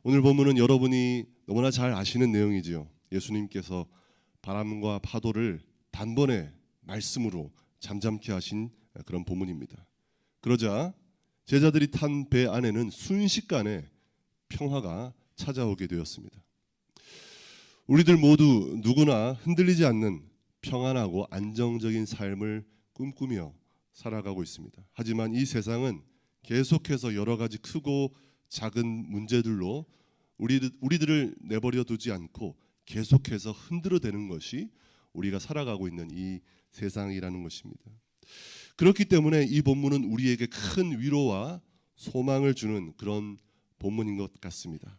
오늘 본문은 여러분이 너무나 잘 아시는 내용이지요. 예수님께서 바람과 파도를 단번에 말씀으로 잠잠케 하신 그런 본문입니다. 그러자 제자들이 탄 배 안에는 순식간에 평화가 찾아오게 되었습니다. 우리들 모두 누구나 흔들리지 않는 평안하고 안정적인 삶을 꿈꾸며 살아가고 있습니다. 하지만 이 세상은 계속해서 여러 가지 크고 작은 문제들로 우리들을 내버려 두지 않고 계속해서 흔들어대는 것이 우리가 살아가고 있는 이 세상이라는 것입니다. 그렇기 때문에 이 본문은 우리에게 큰 위로와 소망을 주는 그런 본문인 것 같습니다.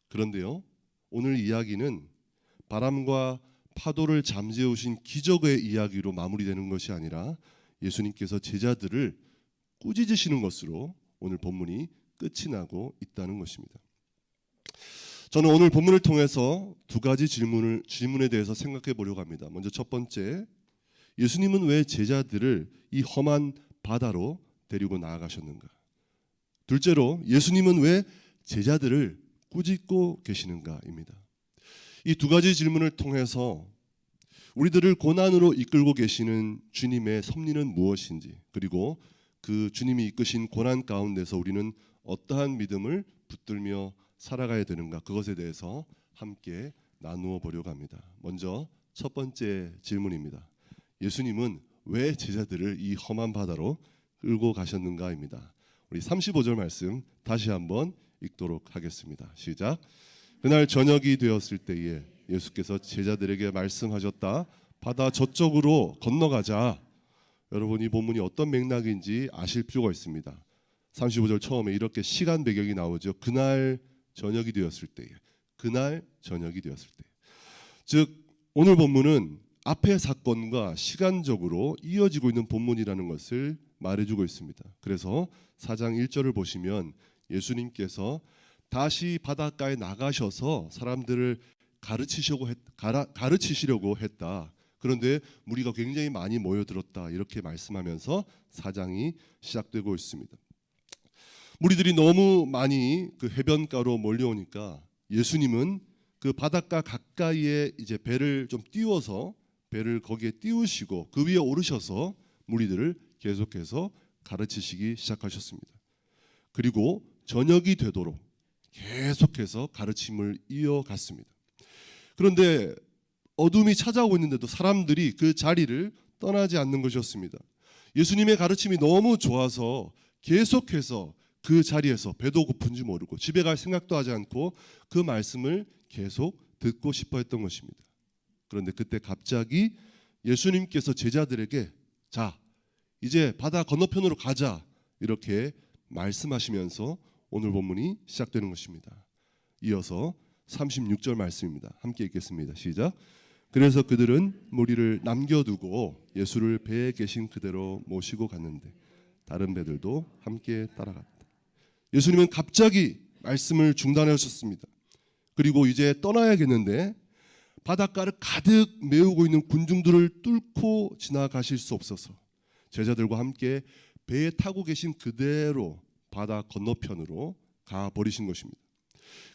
그런데요, 오늘 이야기는 바람과 파도를 잠재우신 기적의 이야기로 마무리되는 것이 아니라 예수님께서 제자들을 꾸짖으시는 것으로 오늘 본문이 끝이 나고 있다는 것입니다. 저는 오늘 본문을 통해서 두 가지 질문에 대해서 생각해 보려고 합니다. 먼저 첫 번째, 예수님은 왜 제자들을 이 험한 바다로 데리고 나아가셨는가? 둘째로, 예수님은 왜 제자들을 꾸짖고 계시는가입니다. 이 두 가지 질문을 통해서 우리들을 고난으로 이끌고 계시는 주님의 섭리는 무엇인지, 그리고 그 주님이 이끄신 고난 가운데서 우리는 어떠한 믿음을 붙들며 살아가야 되는가, 그것에 대해서 함께 나누어 보려고 합니다. 먼저 첫 번째 질문입니다. 예수님은 왜 제자들을 이 험한 바다로 끌고 가셨는가입니다. 우리 35절 말씀 다시 한번 읽도록 하겠습니다. 시작. 그날 저녁이 되었을 때에 예수께서 제자들에게 말씀하셨다. 바다 저쪽으로 건너가자. 여러분, 이 본문이 어떤 맥락인지 아실 필요가 있습니다. 35절 처음에 이렇게 시간 배경이 나오죠. 그날 저녁이 되었을 때에. 그날 저녁이 되었을 때. 즉 오늘 본문은 앞의 사건과 시간적으로 이어지고 있는 본문이라는 것을 말해주고 있습니다. 그래서 4장 1절을 보시면 예수님께서 다시 바닷가에 나가셔서 사람들을 가르치시려고 했다. 그런데 무리가 굉장히 많이 모여들었다. 이렇게 말씀하면서 4장이 시작되고 있습니다. 무리들이 너무 많이 그 해변가로 몰려오니까 예수님은 그 바닷가 가까이에 이제 배를 좀 띄워서 배를 거기에 띄우시고 그 위에 오르셔서 무리들을 계속해서 가르치시기 시작하셨습니다. 그리고 저녁이 되도록 계속해서 가르침을 이어갔습니다. 그런데 어둠이 찾아오고 있는데도 사람들이 그 자리를 떠나지 않는 것이었습니다. 예수님의 가르침이 너무 좋아서 계속해서 그 자리에서 배도 고픈지 모르고 집에 갈 생각도 하지 않고 그 말씀을 계속 듣고 싶어 했던 것입니다. 그런데 그때 갑자기 예수님께서 제자들에게 자, 이제 바다 건너편으로 가자 이렇게 말씀하시면서 오늘 본문이 시작되는 것입니다. 이어서 36절 말씀입니다. 함께 읽겠습니다. 시작. 그래서 그들은 무리를 남겨두고 예수를 배에 계신 그대로 모시고 갔는데 다른 배들도 함께 따라갔다. 예수님은 갑자기 말씀을 중단하셨습니다. 그리고 이제 떠나야겠는데 바닷가를 가득 메우고 있는 군중들을 뚫고 지나가실 수 없어서 제자들과 함께 배에 타고 계신 그대로 바다 건너편으로 가버리신 것입니다.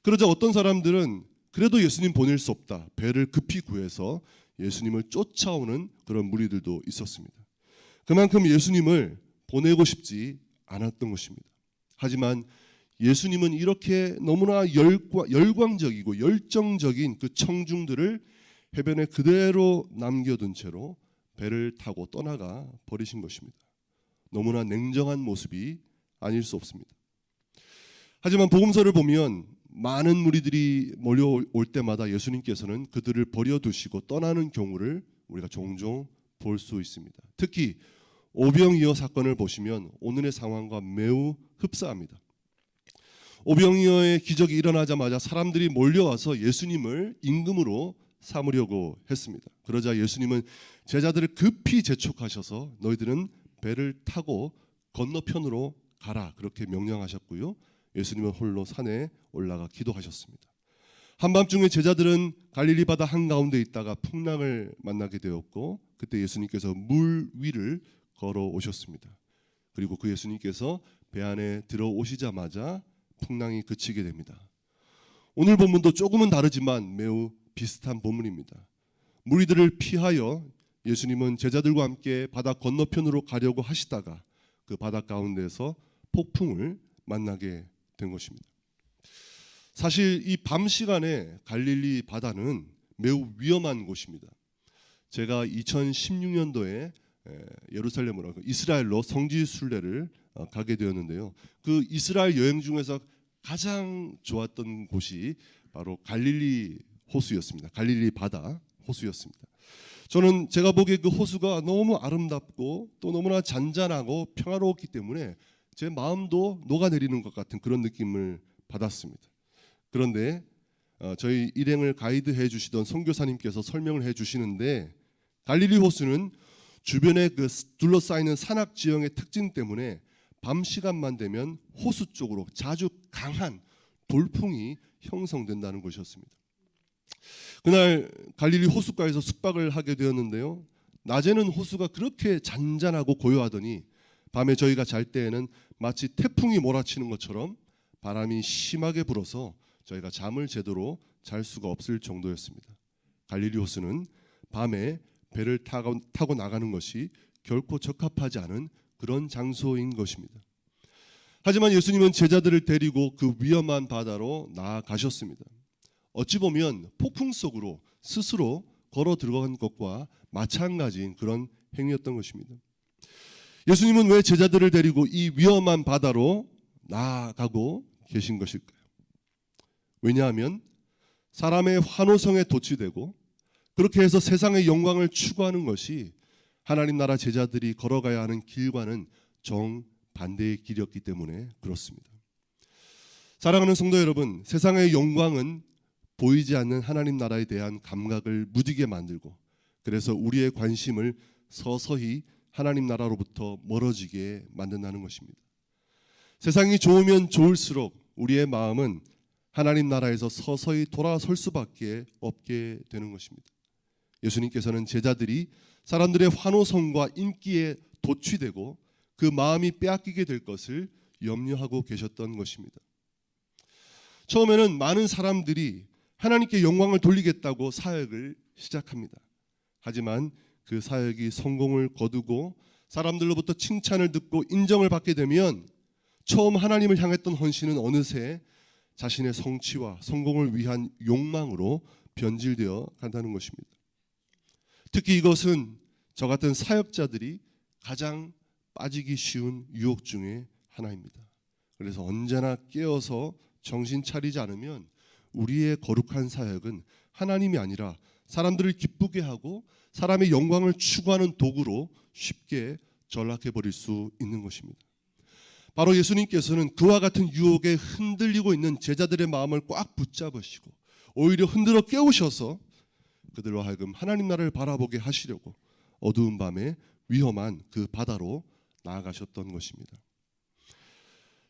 그러자 어떤 사람들은 그래도 예수님 보낼 수 없다. 배를 급히 구해서 예수님을 쫓아오는 그런 무리들도 있었습니다. 그만큼 예수님을 보내고 싶지 않았던 것입니다. 하지만 예수님은 이렇게 너무나 열광적이고 열정적인 그 청중들을 해변에 그대로 남겨둔 채로 배를 타고 떠나가 버리신 것입니다. 너무나 냉정한 모습이 아닐 수 없습니다. 하지만 복음서를 보면 많은 무리들이 몰려올 때마다 예수님께서는 그들을 버려두시고 떠나는 경우를 우리가 종종 볼 수 있습니다. 특히 오병이어 사건을 보시면 오늘의 상황과 매우 흡사합니다. 오병이어의 기적이 일어나자마자 사람들이 몰려와서 예수님을 임금으로 삼으려고 했습니다. 그러자 예수님은 제자들을 급히 재촉하셔서 너희들은 배를 타고 건너편으로 가라 그렇게 명령하셨고요. 예수님은 홀로 산에 올라가 기도하셨습니다. 한밤중에 제자들은 갈릴리 바다 한가운데 있다가 풍랑을 만나게 되었고 그때 예수님께서 물 위를 걸어오셨습니다. 그리고 그 예수님께서 배 안에 들어오시자마자 풍랑이 그치게 됩니다. 오늘 본문도 조금은 다르지만 매우 비슷한 본문입니다. 무리들을 피하여 예수님은 제자들과 함께 바다 건너편으로 가려고 하시다가 그 바다 가운데에서 폭풍을 만나게 된 것입니다. 사실 이 밤 시간에 갈릴리 바다는 매우 위험한 곳입니다. 제가 2016년도에 예루살렘으로 이스라엘로 성지 순례를 가게 되었는데요. 그 이스라엘 여행 중에서 가장 좋았던 곳이 바로 갈릴리 호수였습니다. 갈릴리 바다 호수였습니다. 저는 제가 보기에 그 호수가 너무 아름답고 또 너무나 잔잔하고 평화로웠기 때문에 제 마음도 녹아내리는 것 같은 그런 느낌을 받았습니다. 그런데 저희 일행을 가이드해 주시던 선교사님께서 설명을 해 주시는데 갈릴리 호수는 주변에 그 둘러싸이는 산악 지형의 특징 때문에 밤 시간만 되면 호수 쪽으로 자주 강한 돌풍이 형성된다는 것이었습니다. 그날 갈릴리 호숫가에서 숙박을 하게 되었는데요. 낮에는 호수가 그렇게 잔잔하고 고요하더니 밤에 저희가 잘 때에는 마치 태풍이 몰아치는 것처럼 바람이 심하게 불어서 저희가 잠을 제대로 잘 수가 없을 정도였습니다. 갈릴리 호수는 밤에 배를 타고 나가는 것이 결코 적합하지 않은 그런 장소인 것입니다. 하지만 예수님은 제자들을 데리고 그 위험한 바다로 나아가셨습니다. 어찌 보면 폭풍 속으로 스스로 걸어 들어간 것과 마찬가지인 그런 행위였던 것입니다. 예수님은 왜 제자들을 데리고 이 위험한 바다로 나아가고 계신 것일까요? 왜냐하면 사람의 환호성에 도취되고 그렇게 해서 세상의 영광을 추구하는 것이 하나님 나라 제자들이 걸어가야 하는 길과는 정반대의 길이었기 때문에 그렇습니다. 사랑하는 성도 여러분, 세상의 영광은 보이지 않는 하나님 나라에 대한 감각을 무디게 만들고 그래서 우리의 관심을 서서히 하나님 나라로부터 멀어지게 만든다는 것입니다. 세상이 좋으면 좋을수록 우리의 마음은 하나님 나라에서 서서히 돌아설 수밖에 없게 되는 것입니다. 예수님께서는 제자들이 사람들의 환호성과 인기에 도취되고 그 마음이 빼앗기게 될 것을 염려하고 계셨던 것입니다. 처음에는 많은 사람들이 하나님께 영광을 돌리겠다고 사역을 시작합니다. 하지만 그 사역이 성공을 거두고 사람들로부터 칭찬을 듣고 인정을 받게 되면 처음 하나님을 향했던 헌신은 어느새 자신의 성취와 성공을 위한 욕망으로 변질되어 간다는 것입니다. 특히 이것은 저 같은 사역자들이 가장 빠지기 쉬운 유혹 중에 하나입니다. 그래서 언제나 깨어서 정신 차리지 않으면 우리의 거룩한 사역은 하나님이 아니라 사람들을 기쁘게 하고 사람의 영광을 추구하는 도구로 쉽게 전락해 버릴 수 있는 것입니다. 바로 예수님께서는 그와 같은 유혹에 흔들리고 있는 제자들의 마음을 꽉 붙잡으시고 오히려 흔들어 깨우셔서 그들로 하여금 하나님 나라를 바라보게 하시려고 어두운 밤에 위험한 그 바다로 나아가셨던 것입니다.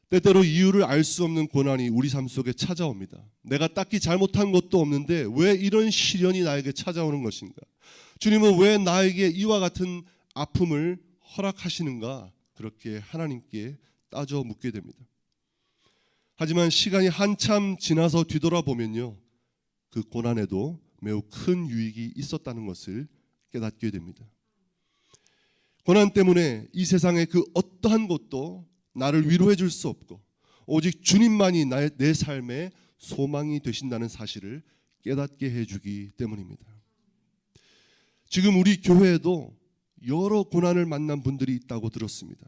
때때로 이유를 알 수 없는 고난이 우리 삶 속에 찾아옵니다. 내가 딱히 잘못한 것도 없는데 왜 이런 시련이 나에게 찾아오는 것인가? 주님은 왜 나에게 이와 같은 아픔을 허락하시는가? 그렇게 하나님께 따져 묻게 됩니다. 하지만 시간이 한참 지나서 뒤돌아보면요, 그 고난에도 매우 큰 유익이 있었다는 것을 깨닫게 됩니다. 고난 때문에 이 세상의 그 어떠한 것도 나를 위로해 줄 수 없고 오직 주님만이 내 삶의 소망이 되신다는 사실을 깨닫게 해주기 때문입니다. 지금 우리 교회에도 여러 고난을 만난 분들이 있다고 들었습니다.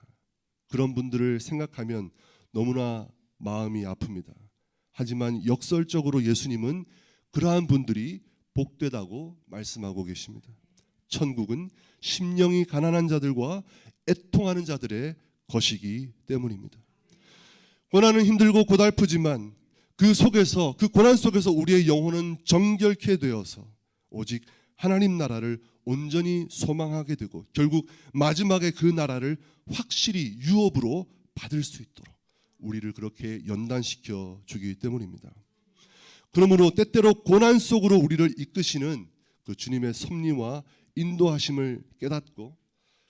그런 분들을 생각하면 너무나 마음이 아픕니다. 하지만 역설적으로 예수님은 그러한 분들이 복되다고 말씀하고 계십니다. 천국은 심령이 가난한 자들과 애통하는 자들의 것이기 때문입니다. 고난은 힘들고 고달프지만 그 속에서, 그 고난 속에서 우리의 영혼은 정결케 되어서 오직 하나님 나라를 온전히 소망하게 되고 결국 마지막에 그 나라를 확실히 유업으로 받을 수 있도록 우리를 그렇게 연단시켜 주기 때문입니다. 그러므로 때때로 고난 속으로 우리를 이끄시는 그 주님의 섭리와 인도하심을 깨닫고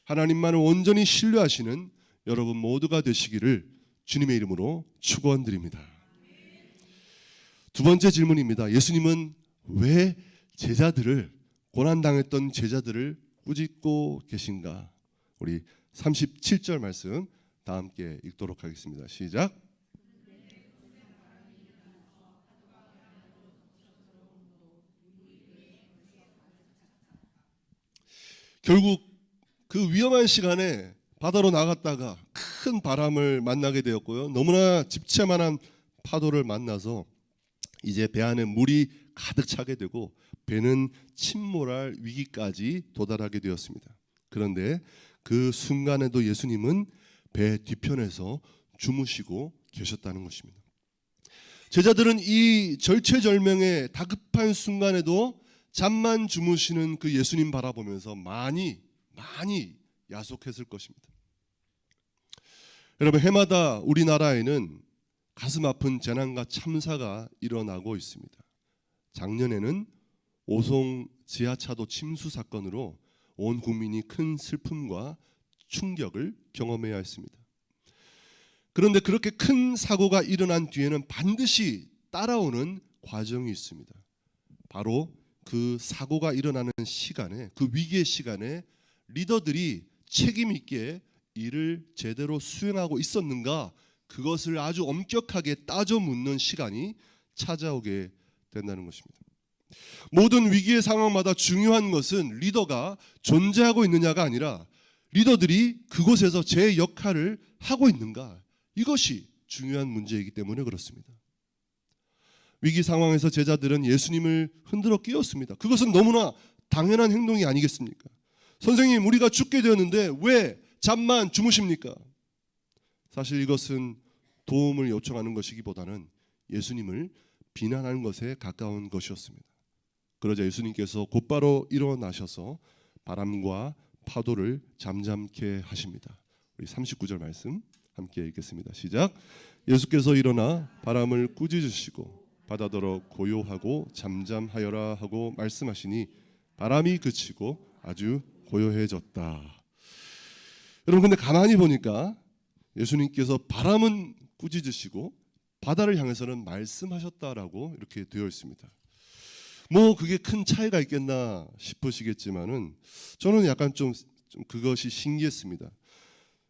하나님만을 온전히 신뢰하시는 여러분 모두가 되시기를 주님의 이름으로 축원드립니다. 두 번째 질문입니다. 예수님은 왜 고난당했던 제자들을 꾸짖고 계신가? 우리 37절 말씀 다 함께 읽도록 하겠습니다. 시작. 결국 그 위험한 시간에 바다로 나갔다가 큰 바람을 만나게 되었고요. 너무나 집채만한 파도를 만나서 이제 배 안에 물이 가득 차게 되고 배는 침몰할 위기까지 도달하게 되었습니다. 그런데 그 순간에도 예수님은 배 뒤편에서 주무시고 계셨다는 것입니다. 제자들은 이 절체절명의 다급한 순간에도 잠만 주무시는 그 예수님 바라보면서 많이 야속했을 것입니다. 여러분, 해마다 우리나라에는 가슴 아픈 재난과 참사가 일어나고 있습니다. 작년에는 오송 지하차도 침수 사건으로 온 국민이 큰 슬픔과 충격을 경험해야 했습니다. 그런데 그렇게 큰 사고가 일어난 뒤에는 반드시 따라오는 과정이 있습니다. 바로 그 사고가 일어나는 시간에, 그 위기의 시간에 리더들이 책임 있게 일을 제대로 수행하고 있었는가, 그것을 아주 엄격하게 따져 묻는 시간이 찾아오게 된다는 것입니다. 모든 위기의 상황마다 중요한 것은 리더가 존재하고 있느냐가 아니라 리더들이 그곳에서 제 역할을 하고 있는가, 이것이 중요한 문제이기 때문에 그렇습니다. 위기 상황에서 제자들은 예수님을 흔들어 깨웠습니다. 그것은 너무나 당연한 행동이 아니겠습니까? 선생님, 우리가 죽게 되었는데 왜 잠만 주무십니까? 사실 이것은 도움을 요청하는 것이기보다는 예수님을 비난하는 것에 가까운 것이었습니다. 그러자 예수님께서 곧바로 일어나셔서 바람과 파도를 잠잠케 하십니다. 우리 39절 말씀 함께 읽겠습니다. 시작. 예수께서 일어나 바람을 꾸짖으시고 바다더러 고요하고 잠잠하여라 하고 말씀하시니 바람이 그치고 아주 고요해졌다. 여러분, 근데 가만히 보니까 예수님께서 바람은 꾸짖으시고 바다를 향해서는 말씀하셨다라고 이렇게 되어 있습니다. 뭐 그게 큰 차이가 있겠나 싶으시겠지만은 저는 약간 좀 그것이 신기했습니다.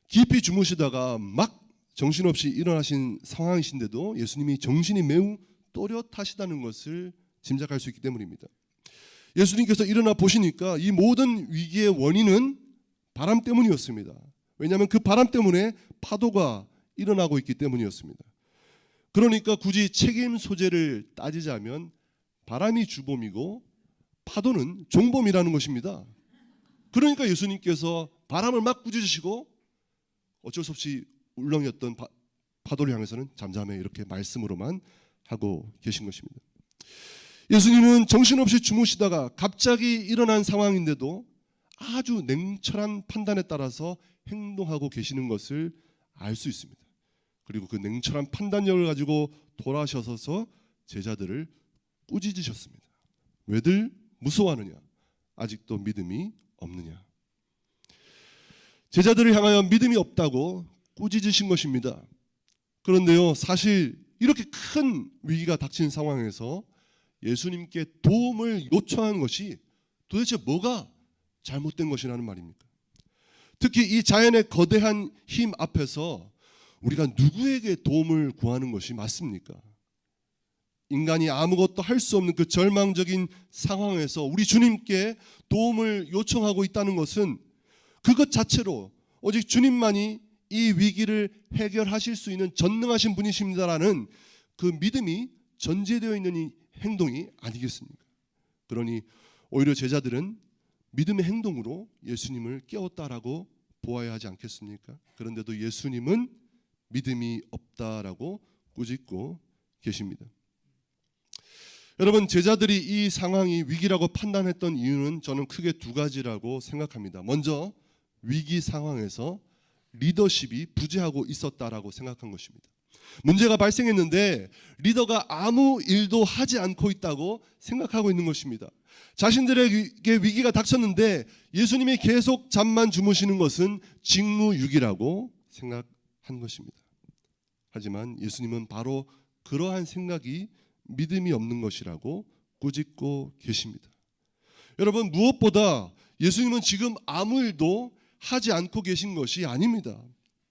깊이 주무시다가 막 정신없이 일어나신 상황이신데도 예수님이 정신이 매우 또렷하시다는 것을 짐작할 수 있기 때문입니다. 예수님께서 일어나 보시니까 이 모든 위기의 원인은 바람 때문이었습니다. 왜냐하면 그 바람 때문에 파도가 일어나고 있기 때문이었습니다. 그러니까 굳이 책임 소재를 따지자면 바람이 주범이고 파도는 종범이라는 것입니다. 그러니까 예수님께서 바람을 막 꾸짖으시고 어쩔 수 없이 울렁였던 파도를 향해서는 잠잠해, 이렇게 말씀으로만 하고 계신 것입니다. 예수님은 정신없이 주무시다가 갑자기 일어난 상황인데도 아주 냉철한 판단에 따라서 행동하고 계시는 것을 알 수 있습니다. 그리고 그 냉철한 판단력을 가지고 돌아서서 제자들을 꾸짖으셨습니다. 왜들 무서워하느냐? 아직도 믿음이 없느냐? 제자들을 향하여 믿음이 없다고 꾸짖으신 것입니다. 그런데요, 사실 이렇게 큰 위기가 닥친 상황에서 예수님께 도움을 요청한 것이 도대체 뭐가 잘못된 것이라는 말입니까? 특히 이 자연의 거대한 힘 앞에서 우리가 누구에게 도움을 구하는 것이 맞습니까? 인간이 아무것도 할 수 없는 그 절망적인 상황에서 우리 주님께 도움을 요청하고 있다는 것은 그것 자체로 오직 주님만이 이 위기를 해결하실 수 있는 전능하신 분이십니다라는 그 믿음이 전제되어 있는 이 행동이 아니겠습니까? 그러니 오히려 제자들은 믿음의 행동으로 예수님을 깨웠다라고 보아야 하지 않겠습니까? 그런데도 예수님은 믿음이 없다라고 꾸짖고 계십니다. 여러분, 제자들이 이 상황이 위기라고 판단했던 이유는 저는 크게 두 가지라고 생각합니다. 먼저 위기 상황에서 리더십이 부재하고 있었다라고 생각한 것입니다. 문제가 발생했는데 리더가 아무 일도 하지 않고 있다고 생각하고 있는 것입니다. 자신들에게 위기가 닥쳤는데 예수님이 계속 잠만 주무시는 것은 직무유기라고 생각한 것입니다. 하지만 예수님은 바로 그러한 생각이 믿음이 없는 것이라고 꾸짖고 계십니다. 여러분, 무엇보다 예수님은 지금 아무 일도 하지 않고 계신 것이 아닙니다.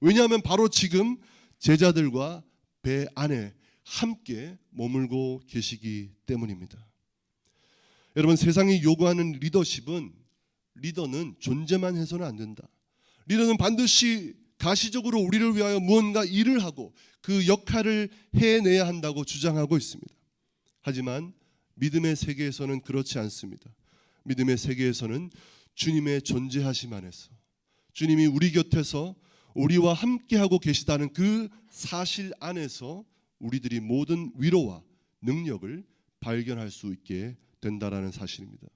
왜냐하면 바로 지금 제자들과 배 안에 함께 머물고 계시기 때문입니다. 여러분, 세상이 요구하는 리더는 존재만 해서는 안 된다. 리더는 반드시 가시적으로 우리를 위하여 무언가 일을 하고 그 역할을 해내야 한다고 주장하고 있습니다. 하지만 믿음의 세계에서는 그렇지 않습니다. 믿음의 세계에서는 주님의 존재하심 안에서, 주님이 우리 곁에서 우리와 함께하고 계시다는 그 사실 안에서 우리들이 모든 위로와 능력을 발견할 수 있게 된다라는 사실입니다.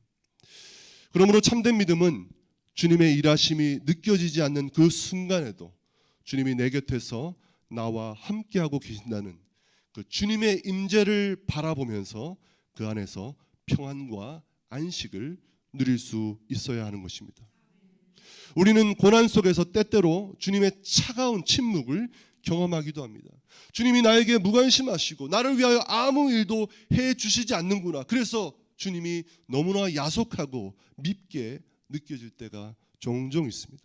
그러므로 참된 믿음은 주님의 일하심이 느껴지지 않는 그 순간에도 주님이 내 곁에서 나와 함께하고 계신다는 그 주님의 임재를 바라보면서 그 안에서 평안과 안식을 누릴 수 있어야 하는 것입니다. 우리는 고난 속에서 때때로 주님의 차가운 침묵을 경험하기도 합니다. 주님이 나에게 무관심하시고 나를 위하여 아무 일도 해주시지 않는구나. 그래서 주님이 너무나 야속하고 밉게 느껴질 때가 종종 있습니다.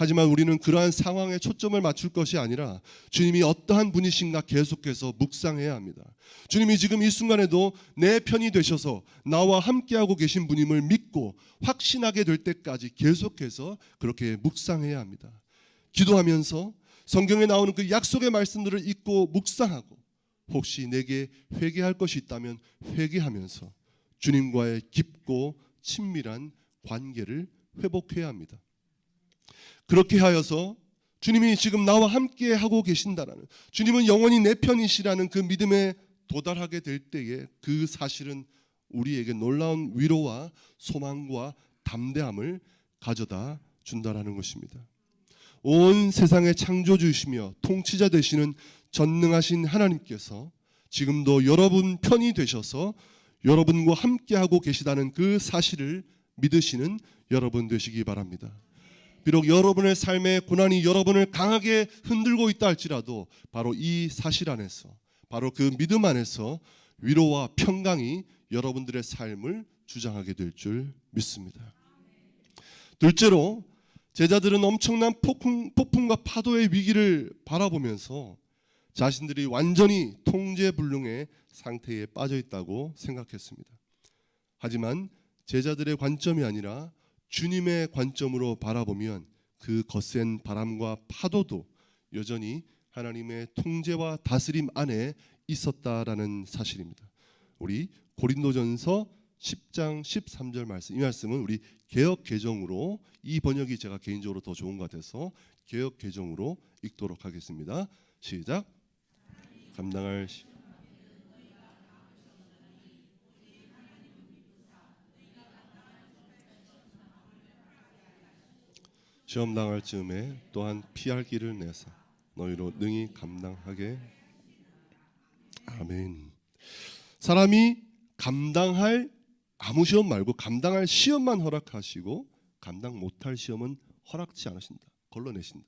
하지만 우리는 그러한 상황에 초점을 맞출 것이 아니라 주님이 어떠한 분이신가 계속해서 묵상해야 합니다. 주님이 지금 이 순간에도 내 편이 되셔서 나와 함께하고 계신 분임을 믿고 확신하게 될 때까지 계속해서 그렇게 묵상해야 합니다. 기도하면서 성경에 나오는 그 약속의 말씀들을 읽고 묵상하고 혹시 내게 회개할 것이 있다면 회개하면서 주님과의 깊고 친밀한 관계를 회복해야 합니다. 그렇게 하여서 주님이 지금 나와 함께 하고 계신다라는, 주님은 영원히 내 편이시라는 그 믿음에 도달하게 될 때에 그 사실은 우리에게 놀라운 위로와 소망과 담대함을 가져다 준다라는 것입니다. 온 세상의 창조주이시며 통치자 되시는 전능하신 하나님께서 지금도 여러분 편이 되셔서 여러분과 함께하고 계시다는 그 사실을 믿으시는 여러분 되시기 바랍니다. 비록 여러분의 삶의 고난이 여러분을 강하게 흔들고 있다 할지라도 바로 이 사실 안에서, 바로 그 믿음 안에서 위로와 평강이 여러분들의 삶을 주장하게 될 줄 믿습니다. 둘째로, 제자들은 엄청난 폭풍과 파도의 위기를 바라보면서 자신들이 완전히 통제불능의 상태에 빠져 있다고 생각했습니다. 하지만 제자들의 관점이 아니라 주님의 관점으로 바라보면 그 거센 바람과 파도도 여전히 하나님의 통제와 다스림 안에 있었다라는 사실입니다. 우리 고린도전서 10장 13절 말씀, 이 말씀은 우리 개역 개정으로, 이 번역이 제가 개인적으로 더 좋은 것 같아서 개역 개정으로 읽도록 하겠습니다. 시작. 감당할 시험 당할 즈음에 또한 피할 길을 내사 너희로 능히 감당하게. 아멘. 사람이 감당할 아무 시험 말고 감당할 시험만 허락하시고 감당 못할 시험은 허락지 않으신다. 걸러내신다.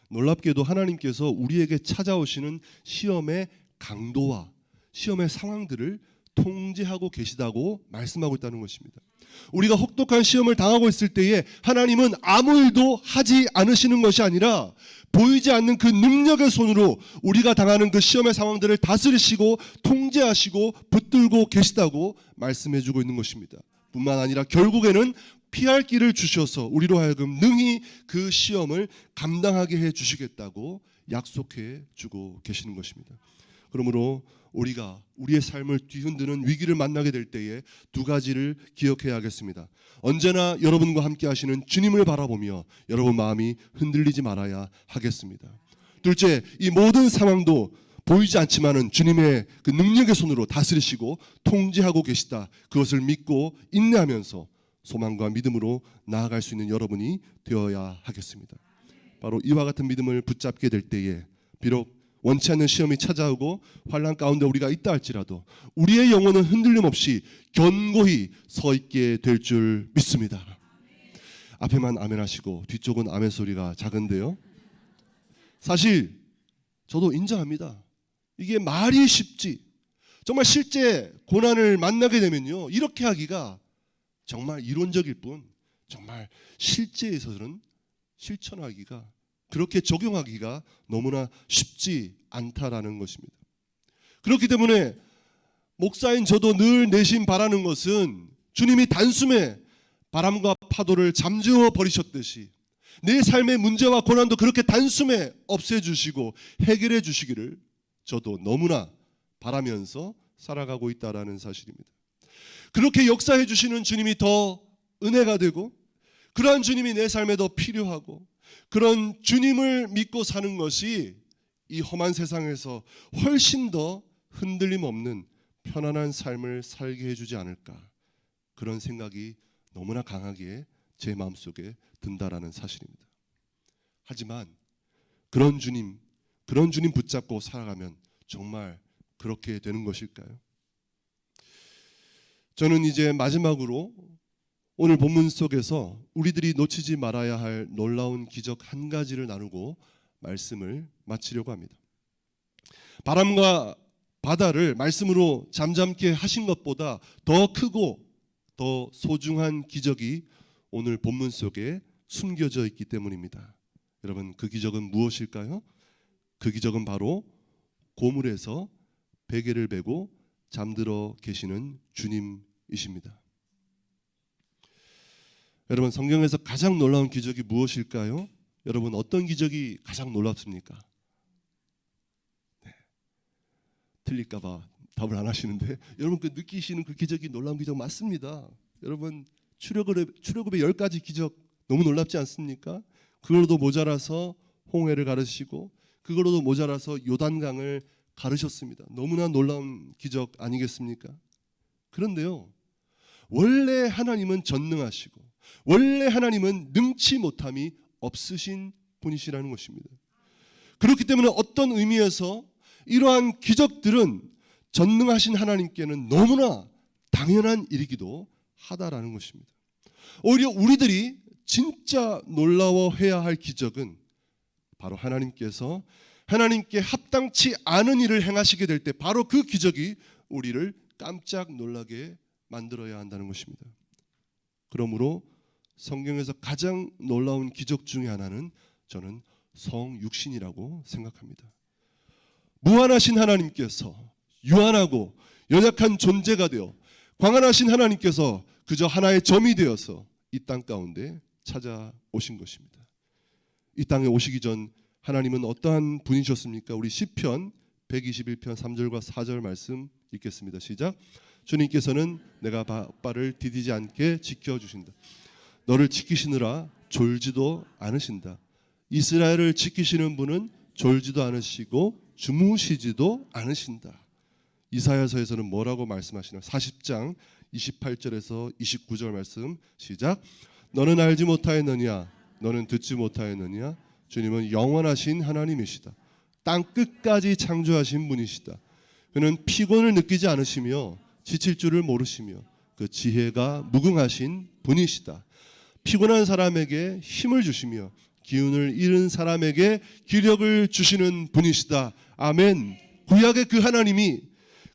놀랍게도 하나님께서 우리에게 찾아오시는 시험의 강도와 시험의 상황들을 통제하고 계시다고 말씀하고 있다는 것입니다. 우리가 혹독한 시험을 당하고 있을 때에 하나님은 아무 일도 하지 않으시는 것이 아니라 보이지 않는 그 능력의 손으로 우리가 당하는 그 시험의 상황들을 다스리시고 통제하시고 붙들고 계시다고 말씀해주고 있는 것입니다. 뿐만 아니라 결국에는 피할 길을 주셔서 우리로 하여금 능히 그 시험을 감당하게 해주시겠다고 약속해 주고 계시는 것입니다. 그러므로 우리가 우리의 삶을 뒤흔드는 위기를 만나게 될 때에 두 가지를 기억해야 하겠습니다. 언제나 여러분과 함께 하시는 주님을 바라보며 여러분 마음이 흔들리지 말아야 하겠습니다. 둘째, 이 모든 상황도 보이지 않지만은 주님의 그 능력의 손으로 다스리시고 통제하고 계시다. 그것을 믿고 인내하면서 소망과 믿음으로 나아갈 수 있는 여러분이 되어야 하겠습니다. 바로 이와 같은 믿음을 붙잡게 될 때에 비록 원치 않는 시험이 찾아오고 환난 가운데 우리가 있다 할지라도 우리의 영혼은 흔들림 없이 견고히 서 있게 될 줄 믿습니다. 앞에만 아멘 하시고 뒤쪽은 아멘 소리가 작은데요. 사실 저도 인정합니다. 이게 말이 쉽지 정말 실제 고난을 만나게 되면요, 이렇게 하기가 정말 이론적일 뿐 정말 실제에서는 실천하기가, 그렇게 적용하기가 너무나 쉽지 않다라는 것입니다. 그렇기 때문에 목사인 저도 늘 내심 바라는 것은 주님이 단숨에 바람과 파도를 잠재워 버리셨듯이 내 삶의 문제와 고난도 그렇게 단숨에 없애주시고 해결해 주시기를 저도 너무나 바라면서 살아가고 있다라는 사실입니다. 그렇게 역사해 주시는 주님이 더 은혜가 되고, 그러한 주님이 내 삶에 더 필요하고, 그런 주님을 믿고 사는 것이 이 험한 세상에서 훨씬 더 흔들림 없는 편안한 삶을 살게 해주지 않을까, 그런 생각이 너무나 강하게 제 마음속에 든다라는 사실입니다. 하지만 그런 주님 붙잡고 살아가면 정말 그렇게 되는 것일까요? 저는 이제 마지막으로 오늘 본문 속에서 우리들이 놓치지 말아야 할 놀라운 기적 한 가지를 나누고 말씀을 마치려고 합니다. 바람과 바다를 말씀으로 잠잠케 하신 것보다 더 크고 더 소중한 기적이 오늘 본문 속에 숨겨져 있기 때문입니다. 여러분, 그 기적은 무엇일까요? 그 기적은 바로 고물에서 베개를 베고 잠들어 계시는 주님이십니다. 여러분, 성경에서 가장 놀라운 기적이 무엇일까요? 여러분, 어떤 기적이 가장 놀랍습니까? 틀릴까 봐 답을 안 하시는데, 여러분 그 느끼시는 그 기적이 놀라운 기적 맞습니다. 여러분, 출애굽의 10가지 기적 너무 놀랍지 않습니까? 그걸로도 모자라서 홍해를 가르시고, 그걸로도 모자라서 요단강을 가르셨습니다. 너무나 놀라운 기적 아니겠습니까? 그런데요, 원래 하나님은 전능하시고 원래 하나님은 능치 못함이 없으신 분이시라는 것입니다. 그렇기 때문에 어떤 의미에서 이러한 기적들은 전능하신 하나님께는 너무나 당연한 일이기도 하다라는 것입니다. 오히려 우리들이 진짜 놀라워해야 할 기적은 바로 하나님께 합당치 않은 일을 행하시게 될 때 바로 그 기적이 우리를 깜짝 놀라게 만들어야 한다는 것입니다. 그러므로 성경에서 가장 놀라운 기적 중에 하나는 저는 성육신이라고 생각합니다. 무한하신 하나님께서 유한하고 연약한 존재가 되어 광활하신 하나님께서 그저 하나의 점이 되어서 이 땅 가운데 찾아오신 것입니다. 이 땅에 오시기 전 하나님은 어떠한 분이셨습니까? 우리 시편 121편 3절과 4절 말씀 읽겠습니다. 시작. 주님께서는 내가 바빠를 디디지 않게 지켜주신다. 너를 지키시느라 졸지도 않으신다. 이스라엘을 지키시는 분은 졸지도 않으시고 주무시지도 않으신다. 이사야서에서는 뭐라고 말씀하시나? 40장 28절에서 29절 말씀 시작. 너는 알지 못하였느냐? 너는 듣지 못하였느냐? 주님은 영원하신 하나님이시다. 땅 끝까지 창조하신 분이시다. 그는 피곤을 느끼지 않으시며 지칠 줄을 모르시며 그 지혜가 무궁하신 분이시다. 피곤한 사람에게 힘을 주시며 기운을 잃은 사람에게 기력을 주시는 분이시다. 아멘. 구약의 그 하나님이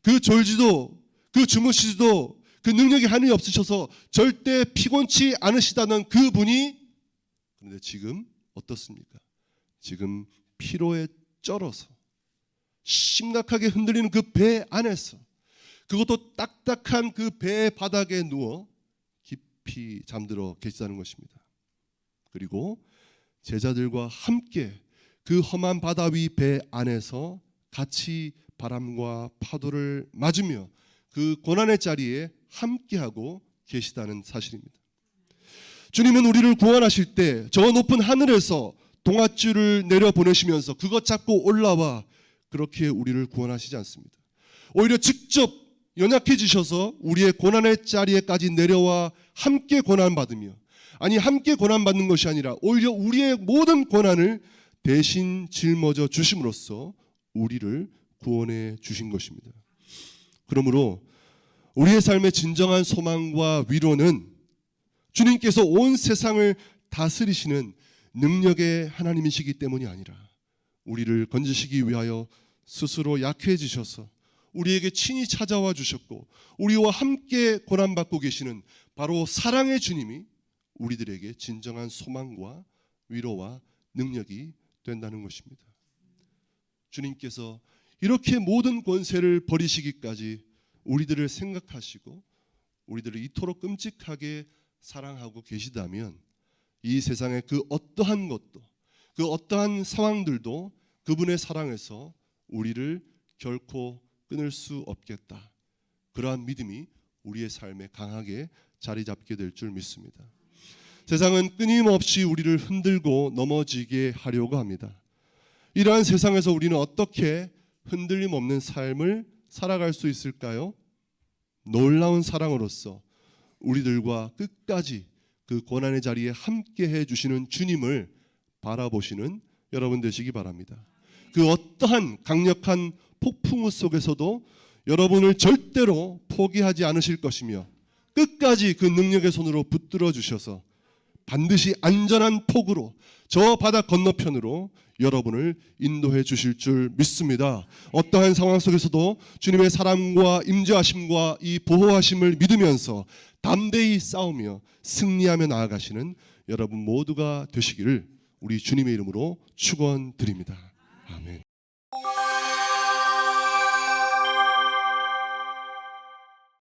그 졸지도 그 주무시지도 그 능력이 하늘이 없으셔서 절대 피곤치 않으시다는 그 분이, 그런데 지금 어떻습니까? 지금 피로에 쩔어서 심각하게 흔들리는 그 배 안에서, 그것도 딱딱한 그 배 바닥에 누워 깊이 잠들어 계시다는 것입니다. 그리고 제자들과 함께 그 험한 바다 위 배 안에서 같이 바람과 파도를 맞으며 그 고난의 자리에 함께하고 계시다는 사실입니다. 주님은 우리를 구원하실 때 저 높은 하늘에서 동아줄을 내려보내시면서 그것 잡고 올라와 그렇게 우리를 구원하시지 않습니다. 오히려 직접 연약해지셔서 우리의 고난의 자리에까지 내려와 함께 고난받으며, 아니 함께 고난받는 것이 아니라 오히려 우리의 모든 고난을 대신 짊어져 주심으로써 우리를 구원해 주신 것입니다. 그러므로 우리의 삶의 진정한 소망과 위로는 주님께서 온 세상을 다스리시는 능력의 하나님이시기 때문이 아니라 우리를 건지시기 위하여 스스로 약해지셔서 우리에게 친히 찾아와 주셨고 우리와 함께 고난받고 계시는 바로 사랑의 주님이 우리들에게 진정한 소망과 위로와 능력이 된다는 것입니다. 주님께서 이렇게 모든 권세를 버리시기까지 우리들을 생각하시고 우리들을 이토록 끔찍하게 사랑하고 계시다면 이 세상의 그 어떠한 것도 그 어떠한 상황들도 그분의 사랑에서 우리를 결코 끊을 수 없겠다. 그러한 믿음이 우리의 삶에 강하게 자리 잡게 될 줄 믿습니다. 세상은 끊임없이 우리를 흔들고 넘어지게 하려고 합니다. 이러한 세상에서 우리는 어떻게 흔들림 없는 삶을 살아갈 수 있을까요? 놀라운 사랑으로서 우리들과 끝까지 그 고난의 자리에 함께 해주시는 주님을 바라보시는 여러분 되시기 바랍니다. 그 어떠한 강력한 폭풍우 속에서도 여러분을 절대로 포기하지 않으실 것이며 끝까지 그 능력의 손으로 붙들어 주셔서 반드시 안전한 폭으로 저 바다 건너편으로 여러분을 인도해 주실 줄 믿습니다. 어떠한 상황 속에서도 주님의 사랑과 임재하심과 이 보호하심을 믿으면서 담대히 싸우며 승리하며 나아가시는 여러분 모두가 되시기를 우리 주님의 이름으로 축원드립니다. 아멘.